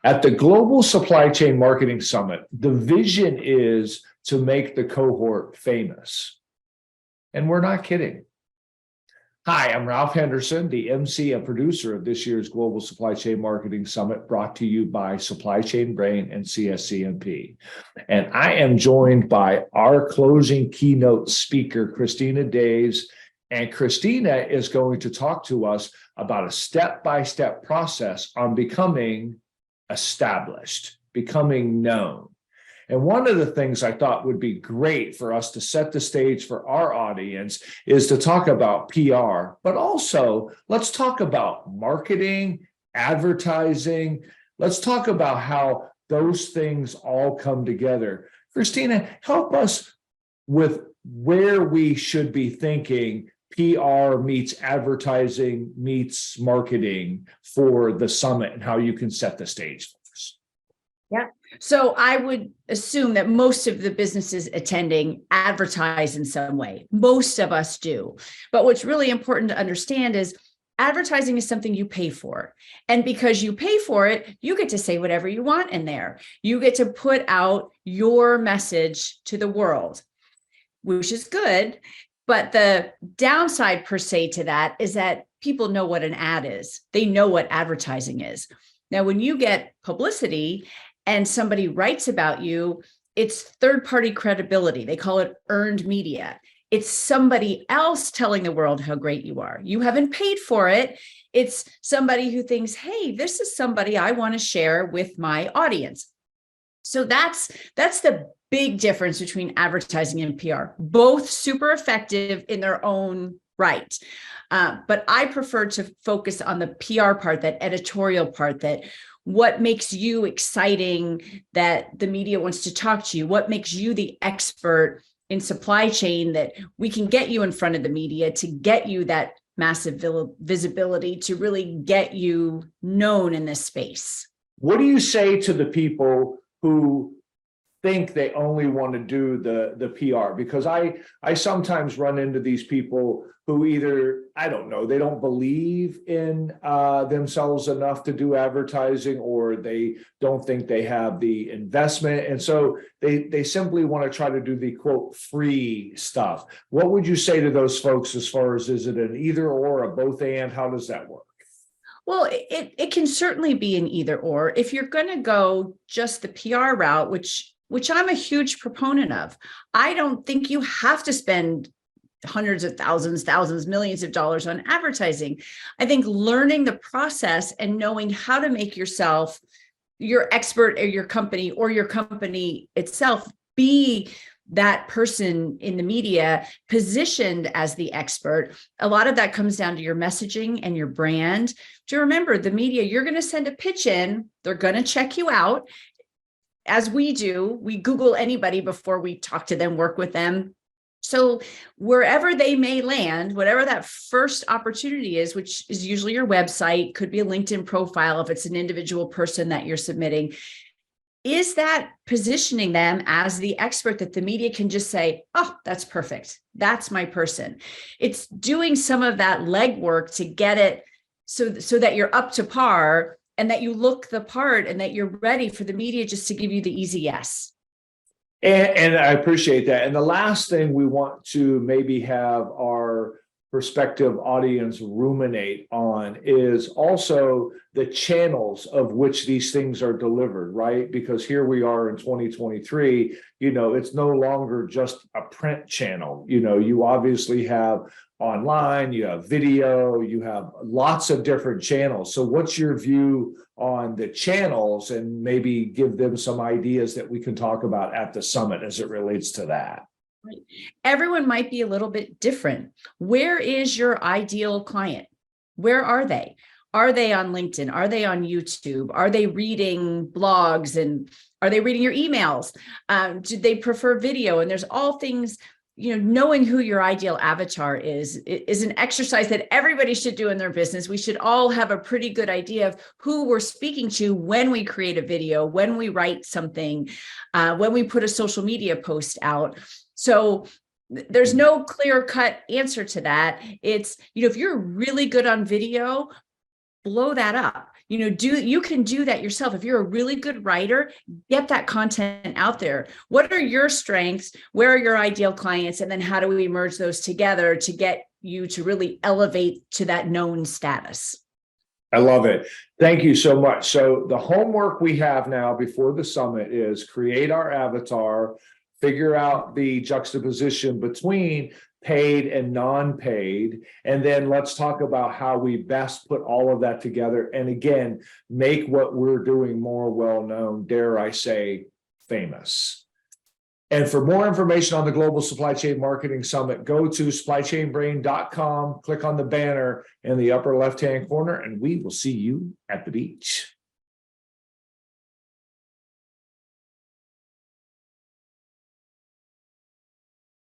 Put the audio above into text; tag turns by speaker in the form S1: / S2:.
S1: At the Global Supply Chain Marketing Summit, the vision is to make the cohort famous. And we're not kidding. Hi, I'm Ralph Henderson, the MC and producer of this year's Global Supply Chain Marketing Summit, brought to you by Supply Chain Brain and CSCMP. And I am joined by our closing keynote speaker, Christina Daves. And Christina is going to talk to us about a step-by-step process on becoming established, becoming known. And one of the things I thought would be great for us to set the stage for our audience is to talk about PR, but also let's talk about marketing, advertising. Let's talk about how those things all come together. Christina, help us with where we should be thinking PR meets advertising meets marketing for the summit and how you can set the stage for us.
S2: Yeah. So I would assume that most of the businesses attending advertise in some way. Most of us do. But what's really important to understand is advertising is something you pay for. And because you pay for it, you get to say whatever you want in there. You get to put out your message to the world, which is good. But the downside per se to that is that people know what an ad is. They know what advertising is. Now, when you get publicity and somebody writes about you, it's third-party credibility. They call it earned media. It's somebody else telling the world how great you are. You haven't paid for it. It's somebody who thinks, hey, this is somebody I want to share with my audience. So that's the big difference between advertising and PR, both super effective in their own right. But I prefer to focus on the PR part, that editorial part, that what makes you exciting, that the media wants to talk to you, what makes you the expert in supply chain, that we can get you in front of the media to get you that massive visibility, to really get you known in this space.
S1: What do you say to the people who think they only want to do the PR? Because I sometimes run into these people who either, I don't know, they don't believe in themselves enough to do advertising, or they don't think they have the investment. And so they simply want to try to do the quote free stuff. What would you say to those folks as far as, is it an either or, a both and? How does that work?
S2: Well, it can certainly be an either or. If you're going to go just the PR route, which I'm a huge proponent of, I don't think you have to spend hundreds of thousands, millions of dollars on advertising. I think learning the process and knowing how to make yourself your expert, or your company itself be that person in the media positioned as the expert. A lot of that comes down to your messaging and your brand. To remember, the media, you're going to send a pitch in, they're going to check you out. As we do, we Google anybody before we talk to them, work with them. So wherever they may land, whatever that first opportunity is, which is usually your website, could be a LinkedIn profile if it's an individual person that you're submitting, is that positioning them as the expert that the media can just say, oh, that's perfect. That's my person. It's doing some of that legwork to get it so that you're up to par and that you look the part and that you're ready for the media just to give you the easy yes.
S1: And I appreciate that. And the last thing we want to maybe have our prospective audience ruminate on is also the channels of which these things are delivered, right? Because here we are in 2023, it's no longer just a print channel. You obviously have online, you have video, you have lots of different channels. So what's your view on the channels, and maybe give them some ideas that we can talk about at the summit as it relates to that?
S2: Right. Everyone might be a little bit different. Where is your ideal client? Where are they? Are they on LinkedIn? Are they on YouTube? Are they reading blogs, and are they reading your emails? Do they prefer video? And there's all things, knowing who your ideal avatar is an exercise that everybody should do in their business. We should all have a pretty good idea of who we're speaking to when we create a video, when we write something, when we put a social media post out. So there's no clear cut answer to that. It's, if you're really good on video, blow that up. You can do that yourself. If you're a really good writer, get that content out there. What are your strengths? Where are your ideal clients? And then how do we merge those together to get you to really elevate to that known status?
S1: I love it. Thank you so much. So the homework we have now before the summit is create our avatar, figure out the juxtaposition between paid and non-paid, and then let's talk about how we best put all of that together. And again, make what we're doing more well-known, dare I say, famous. And for more information on the Global Supply Chain Marketing Summit, go to supplychainbrain.com, click on the banner in the upper left-hand corner, and we will see you at the beach.